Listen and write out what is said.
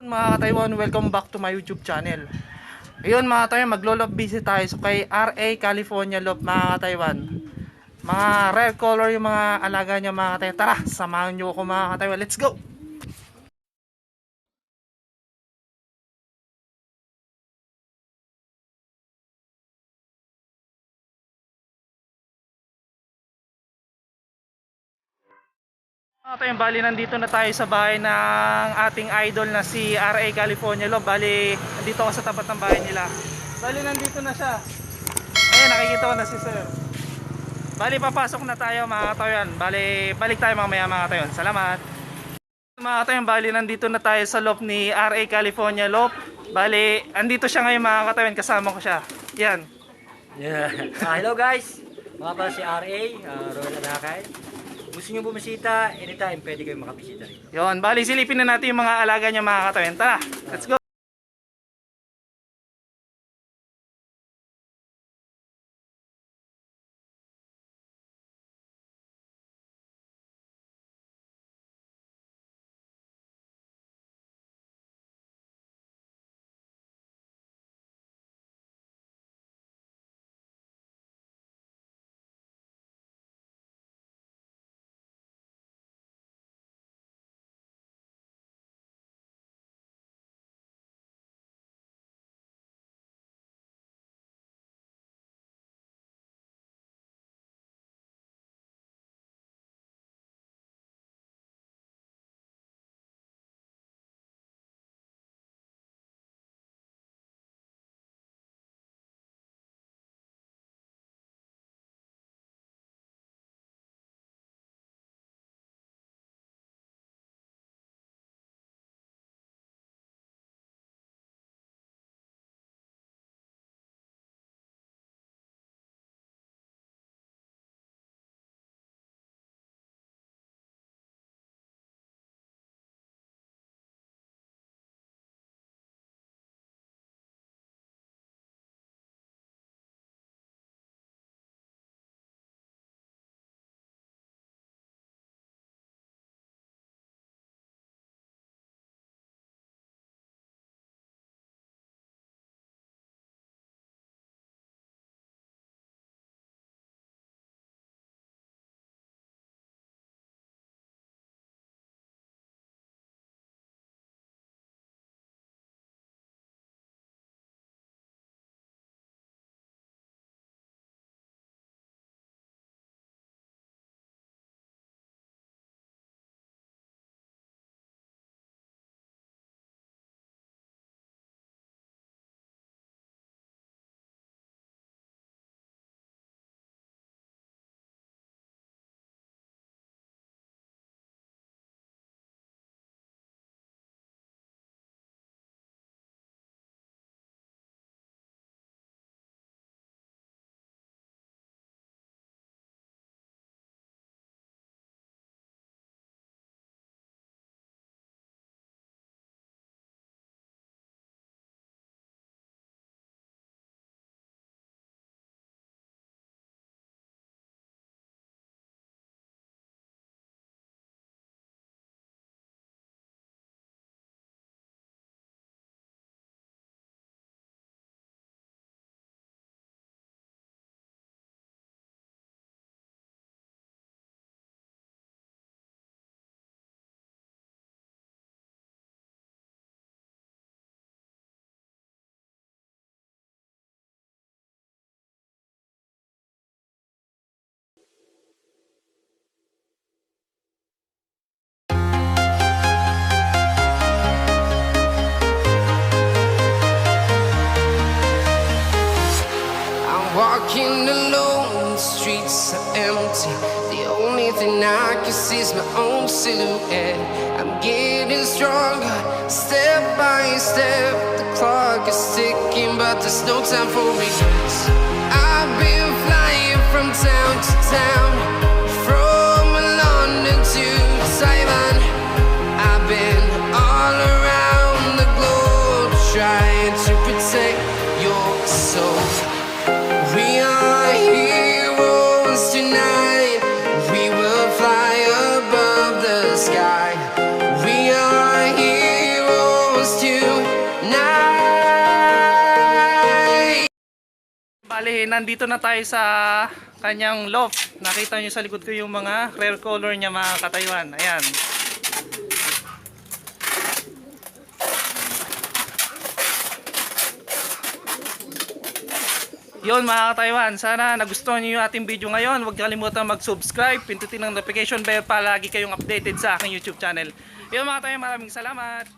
Mga ka-Taiwan, welcome back to my YouTube channel. Ayun mga ka-Taiwan, maglo-love visit tayo so kay RA California Love mga ka-Taiwan. Mga rare color yung mga alaga niya mga ka-Taiwan. Tara, samahan niyo ako mga ka-Taiwan. Let's go! Mga ka-Taiwan, bali nandito na tayo sa bahay ng ating idol na si RA California Love. Bali, nandito ako sa tapat ng bahay nila. Bali, nandito na siya. Ayun, nakikita ko na si Sir. Bali, papasok na tayo mga ka-Taiwan. Bali, balik tayo mamaya mga ka-Taiwan. Salamat. Mga ka-Taiwan, bali nandito na tayo sa loft ni RA California Love. Bali, andito siya ngayon mga ka-Taiwan. Kasama ko siya. Yan. Yeah. Hello guys, mga pala si RA, Royal Anakay. Gusto nyo bumisita, anytime pwede kayo makabisita rin. Yon, bali silipin na natin yung mga alaga niya mga ka-Taiwan. Tara, let's go. Walking alone, the streets are empty. The only thing I can see is my own silhouette. I'm getting stronger, step by step. The clock is ticking, but there's no time for regrets. I've been flying from town to town, from London to Taiwan. I've been all around the globe, trying to protect your soul. We are heroes tonight. We will fly above the sky. We are heroes tonight. Bali, nandito na tayo sa kanyang loft. Nakita nyo sa likod ko yung mga rare color niya mga ka-Taiwan. Ayan. Yun mga ka-Taiwan, sana nagustuhan nyo yung ating video ngayon. Huwag kalimutan mag-subscribe, pindutin ang notification bell para lagi kayong updated sa aking YouTube channel. Yun mga ka-Taiwan, maraming salamat.